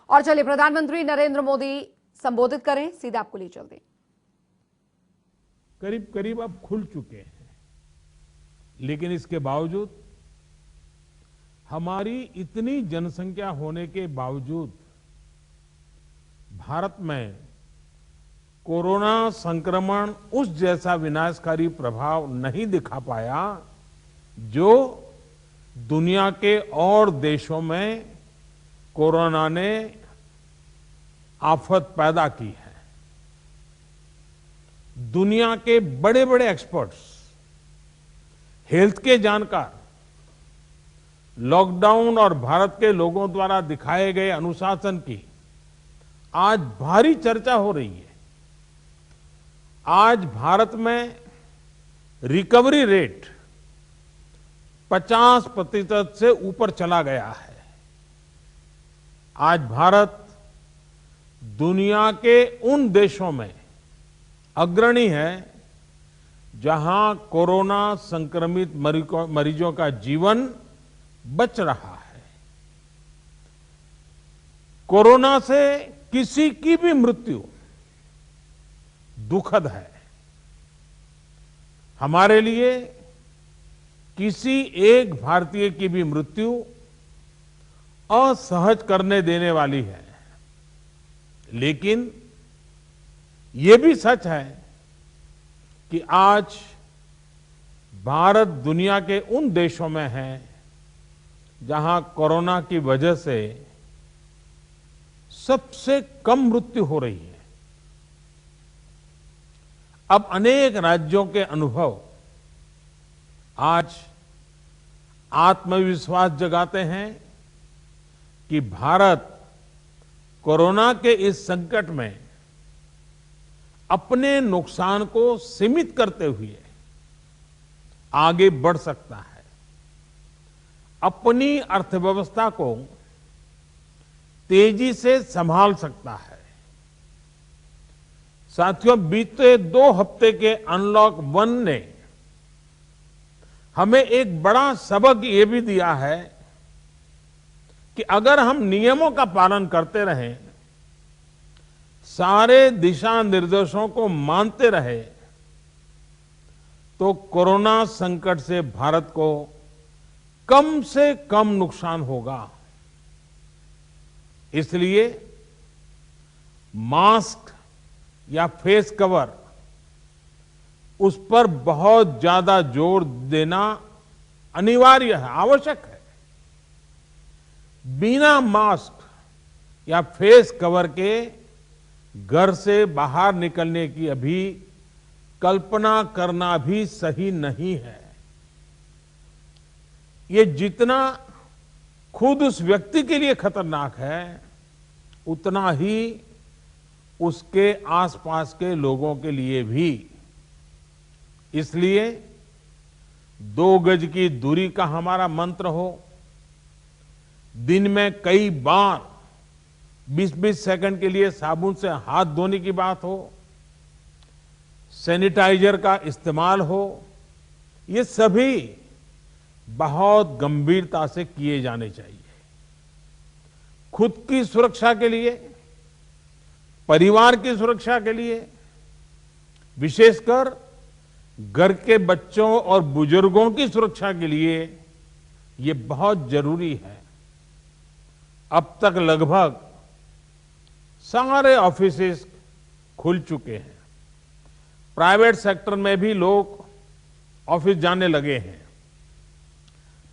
और चलिए प्रधानमंत्री नरेंद्र मोदी संबोधित करें, सीधे आपको ले चलते हैं। करीब करीब अब खुल चुके हैं, लेकिन इसके बावजूद हमारी इतनी जनसंख्या होने के बावजूद भारत में कोरोना संक्रमण उस जैसा विनाशकारी प्रभाव नहीं दिखा पाया जो दुनिया के और देशों में कोरोना ने आफत पैदा की है। दुनिया के बड़े बड़े एक्सपर्ट्स, हेल्थ के जानकार, लॉकडाउन और भारत के लोगों द्वारा दिखाए गए अनुशासन की आज भारी चर्चा हो रही है। आज भारत में रिकवरी रेट 50% से ऊपर चला गया है। आज भारत दुनिया के उन देशों में अग्रणी है जहां कोरोना संक्रमित मरीजों का जीवन बच रहा है। कोरोना से किसी की भी मृत्यु दुखद है। हमारे लिए किसी एक भारतीय की भी मृत्यु असहज करने देने वाली है। लेकिन ये भी सच है कि आज भारत दुनिया के उन देशों में है जहां कोरोना की वजह से सबसे कम मृत्यु हो रही है। अब अनेक राज्यों के अनुभव आज आत्मविश्वास जगाते हैं कि भारत कोरोना के इस संकट में अपने नुकसान को सीमित करते हुए आगे बढ़ सकता है, अपनी अर्थव्यवस्था को तेजी से संभाल सकता है। साथियों, बीते 2 हफ्ते के अनलॉक 1 ने हमें एक बड़ा सबक ये भी दिया है कि अगर हम नियमों का पालन करते रहें, सारे दिशा निर्देशों को मानते रहे, तो कोरोना संकट से भारत को कम से कम नुकसान होगा। इसलिए मास्क या फेस कवर, उस पर बहुत ज्यादा जोर देना अनिवार्य है, आवश्यक है। बिना मास्क या फेस कवर के घर से बाहर निकलने की अभी कल्पना करना भी सही नहीं है। ये जितना खुद उस व्यक्ति के लिए खतरनाक है, उतना ही उसके आसपास के लोगों के लिए भी। इसलिए 2 गज की दूरी का हमारा मंत्र हो, दिन में कई बार 20-20 सेकंड के लिए साबुन से हाथ धोने की बात हो, सैनिटाइजर का इस्तेमाल हो, ये सभी बहुत गंभीरता से किए जाने चाहिए। खुद की सुरक्षा के लिए, परिवार की सुरक्षा के लिए, विशेषकर घर के बच्चों और बुजुर्गों की सुरक्षा के लिए ये बहुत जरूरी है। अब तक लगभग सारे ऑफिसेस खुल चुके हैं। प्राइवेट सेक्टर में भी लोग ऑफिस जाने लगे हैं।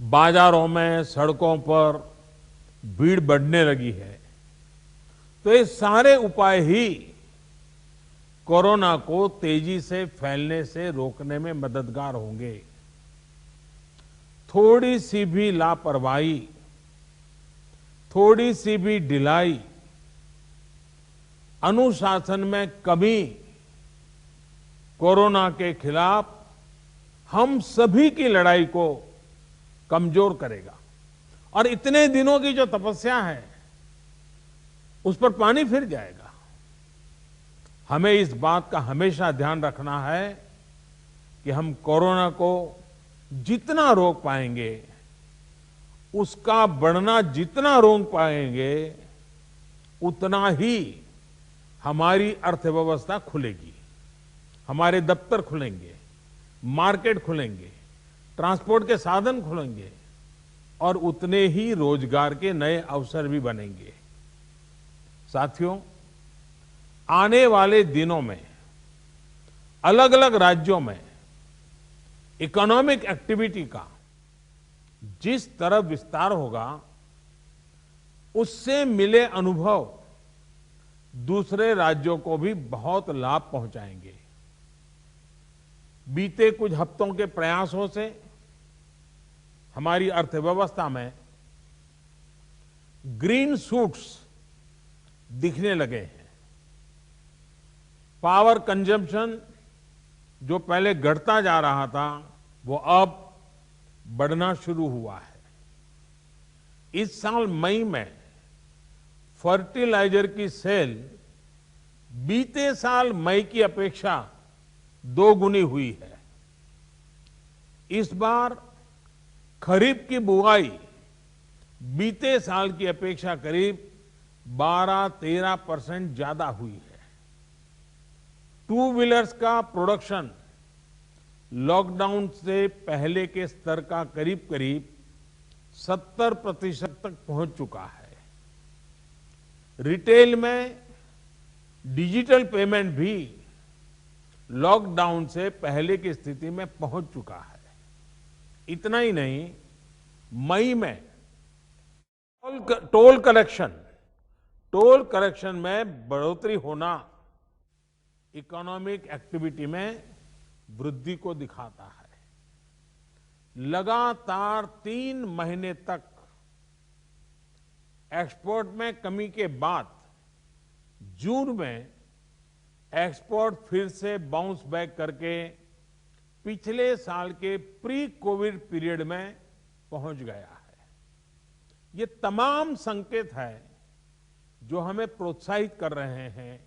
बाजारों में, सड़कों पर भीड़ बढ़ने लगी है। तो ये सारे उपाय ही कोरोना को तेजी से फैलने से रोकने में मददगार होंगे। थोड़ी सी भी लापरवाही, थोड़ी सी भी ढिलाई, अनुशासन में कमी कोरोना के खिलाफ हम सभी की लड़ाई को कमजोर करेगा। और इतने दिनों की जो तपस्या है, उस पर पानी फिर जाएगा। हमें इस बात का हमेशा ध्यान रखना है कि हम कोरोना को जितना रोक पाएंगे, उसका बढ़ना जितना रोक पाएंगे, उतना ही हमारी अर्थव्यवस्था खुलेगी, हमारे दफ्तर खुलेंगे, मार्केट खुलेंगे, ट्रांसपोर्ट के साधन खुलेंगे और उतने ही रोजगार के नए अवसर भी बनेंगे। साथियों, आने वाले दिनों में अलग अलग राज्यों में इकोनॉमिक एक्टिविटी का जिस तरह विस्तार होगा, उससे मिले अनुभव दूसरे राज्यों को भी बहुत लाभ पहुंचाएंगे। बीते कुछ हफ्तों के प्रयासों से हमारी अर्थव्यवस्था में ग्रीन शूट्स दिखने लगे हैं। पावर कंजम्पशन जो पहले घटता जा रहा था, वो अब बढ़ना शुरू हुआ है। इस साल मई में फर्टिलाइजर की सेल बीते साल मई की अपेक्षा 2 गुनी हुई है। इस बार खरीफ की बुआई बीते साल की अपेक्षा करीब 12-13% ज्यादा हुई है। टू व्हीलर्स का प्रोडक्शन लॉकडाउन से पहले के स्तर का करीब करीब 70% तक पहुंच चुका है। रिटेल में डिजिटल पेमेंट भी लॉकडाउन से पहले की स्थिति में पहुंच चुका है। इतना ही नहीं, मई में टोल कलेक्शन में बढ़ोतरी होना इकोनॉमिक एक्टिविटी में वृद्धि को दिखाता है। लगातार 3 महीने तक एक्सपोर्ट में कमी के बाद जून में एक्सपोर्ट फिर से बाउंस बैक करके पिछले साल के प्री कोविड पीरियड में पहुंच गया है। ये तमाम संकेत है जो हमें प्रोत्साहित कर रहे हैं,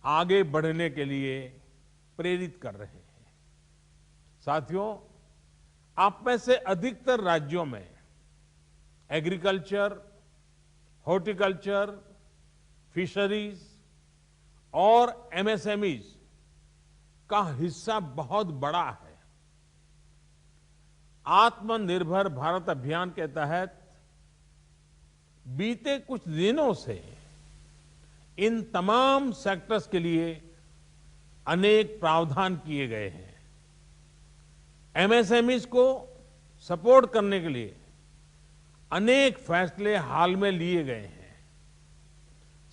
आगे बढ़ने के लिए प्रेरित कर रहे हैं। साथियों, आप में से अधिकतर राज्यों में एग्रीकल्चर, हॉर्टिकल्चर, फिशरीज और एमएसएमईज का हिस्सा बहुत बड़ा है। आत्मनिर्भर भारत अभियान के तहत बीते कुछ दिनों से इन तमाम सेक्टर्स के लिए अनेक प्रावधान किए गए हैं। एमएसएमईज को सपोर्ट करने के लिए अनेक फैसले हाल में लिए गए हैं।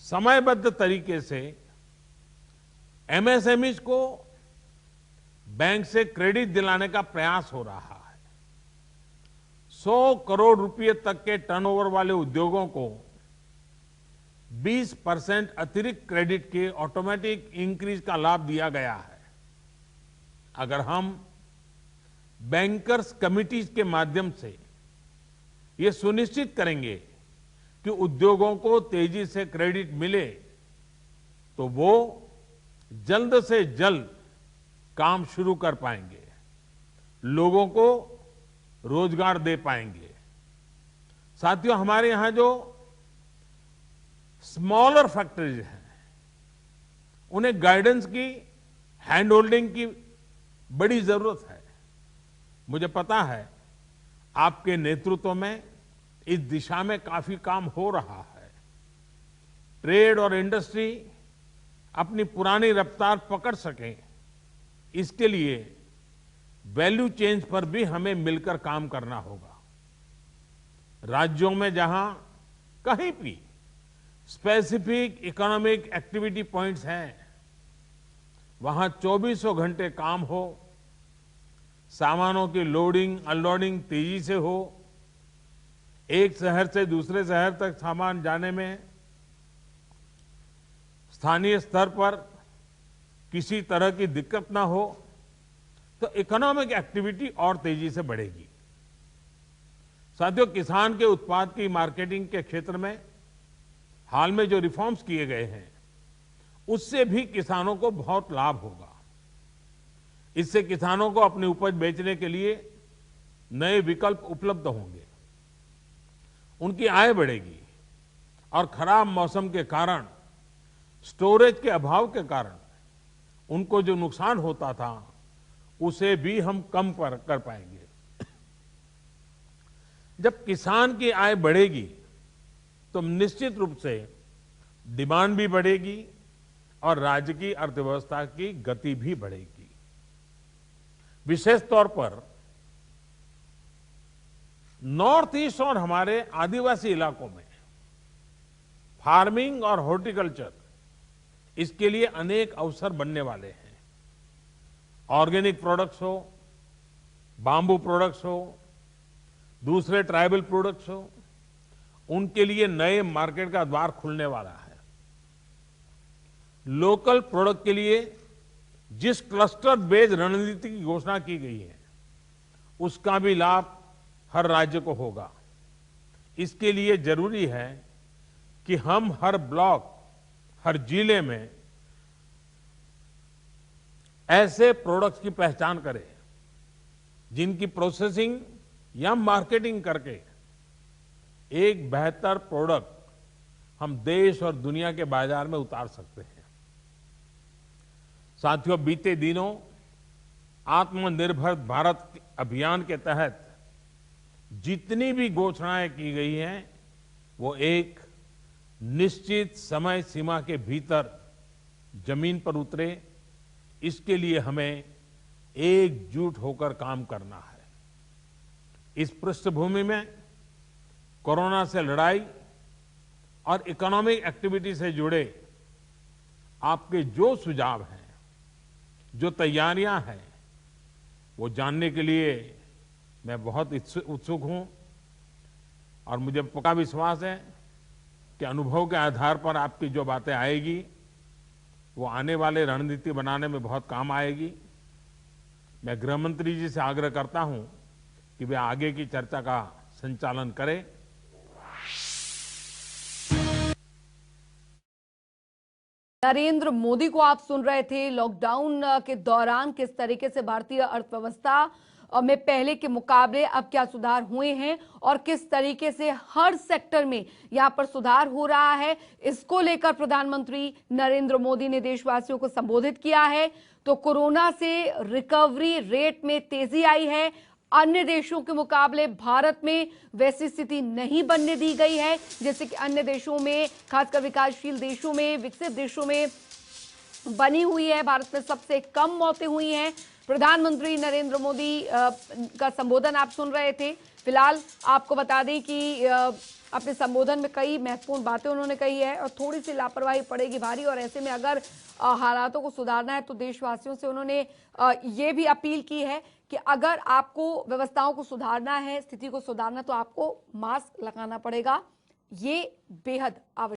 समयबद्ध तरीके से एमएसएमईज को बैंक से क्रेडिट दिलाने का प्रयास हो रहा है। 100 करोड़ रुपए तक के टर्नओवर वाले उद्योगों को 20% अतिरिक्त क्रेडिट के ऑटोमेटिक इंक्रीज का लाभ दिया गया है। अगर हम बैंकर्स कमिटीज के माध्यम से ये सुनिश्चित करेंगे कि उद्योगों को तेजी से क्रेडिट मिले, तो वो जल्द से जल्द काम शुरू कर पाएंगे, लोगों को रोजगार दे पाएंगे। साथियों, हमारे यहां जो स्मॉलर फैक्ट्रीज हैं, उन्हें गाइडेंस की, हैंड होल्डिंग की बड़ी जरूरत है। मुझे पता है आपके नेतृत्व में इस दिशा में काफी काम हो रहा है। ट्रेड और इंडस्ट्री अपनी पुरानी रफ्तार पकड़ सके, इसके लिए वैल्यू चेन्स पर भी हमें मिलकर काम करना होगा। राज्यों में जहां कहीं भी स्पेसिफिक इकोनॉमिक एक्टिविटी पॉइंट्स हैं, वहां 24 घंटे काम हो, सामानों की लोडिंग अनलोडिंग तेजी से हो, एक शहर से दूसरे शहर तक सामान जाने में स्थानीय स्तर पर किसी तरह की दिक्कत ना हो, तो इकोनॉमिक एक्टिविटी और तेजी से बढ़ेगी। साथियों, किसान के उत्पाद की मार्केटिंग के क्षेत्र में हाल में जो रिफॉर्म्स किए गए हैं, उससे भी किसानों को बहुत लाभ होगा। इससे किसानों को अपनी उपज बेचने के लिए नए विकल्प उपलब्ध होंगे, उनकी आय बढ़ेगी और खराब मौसम के कारण, स्टोरेज के अभाव के कारण उनको जो नुकसान होता था उसे भी हम कम कर पाएंगे। जब किसान की आय बढ़ेगी तो निश्चित रूप से डिमांड भी बढ़ेगी और राज्य की अर्थव्यवस्था की गति भी बढ़ेगी। विशेष तौर पर नॉर्थ ईस्ट और हमारे आदिवासी इलाकों में फार्मिंग और हॉर्टिकल्चर, इसके लिए अनेक अवसर बनने वाले हैं। ऑर्गेनिक प्रोडक्ट्स हो, बांबू प्रोडक्ट्स हो, दूसरे ट्राइबल प्रोडक्ट्स हो, उनके लिए नए मार्केट का द्वार खुलने वाला है। लोकल प्रोडक्ट के लिए जिस क्लस्टर बेस्ड रणनीति की घोषणा की गई है, उसका भी लाभ हर राज्य को होगा। इसके लिए जरूरी है कि हम हर ब्लॉक, हर जिले में ऐसे प्रोडक्ट्स की पहचान करें जिनकी प्रोसेसिंग या मार्केटिंग करके एक बेहतर प्रोडक्ट हम देश और दुनिया के बाजार में उतार सकते हैं। साथियों, बीते दिनों आत्मनिर्भर भारत अभियान के तहत जितनी भी घोषणाएं की गई हैं, वो एक निश्चित समय सीमा के भीतर जमीन पर उतरे, इसके लिए हमें एकजुट होकर काम करना है। इस पृष्ठभूमि में कोरोना से लड़ाई और इकोनॉमिक एक्टिविटी से जुड़े आपके जो सुझाव हैं, जो तैयारियां हैं, वो जानने के लिए मैं बहुत उत्सुक हूं और मुझे पक्का विश्वास है कि अनुभव के आधार पर आपकी जो बातें आएगी वो आने वाले रणनीति बनाने में बहुत काम आएगी। मैं गृह मंत्री जी से आग्रह करता हूं कि वे आगे की चर्चा का संचालन करें। नरेंद्र मोदी को आप सुन रहे थे। लॉकडाउन के दौरान किस तरीके से भारतीय अर्थव्यवस्था में पहले के मुकाबले अब क्या सुधार हुए हैं और किस तरीके से हर सेक्टर में यहां पर सुधार हो रहा है, इसको लेकर प्रधानमंत्री नरेंद्र मोदी ने देशवासियों को संबोधित किया है। तो कोरोना से रिकवरी रेट में तेजी आई है। अन्य देशों के मुकाबले भारत में वैसी स्थिति नहीं बनने दी गई है जैसे कि अन्य देशों में, खासकर विकासशील देशों में, विकसित देशों में बनी हुई है। भारत में सबसे कम मौतें हुई हैं। प्रधानमंत्री नरेंद्र मोदी का संबोधन आप सुन रहे थे। फिलहाल आपको बता दें कि अपने संबोधन में कई महत्वपूर्ण बातें उन्होंने कही है और थोड़ी सी लापरवाही पड़ेगी भारी, और ऐसे में अगर हालातों को सुधारना है तो देशवासियों से उन्होंने ये भी अपील की है कि अगर आपको व्यवस्थाओं को सुधारना है, स्थिति को सुधारना, तो आपको मास्क लगाना पड़ेगा। ये बेहद आवश्यक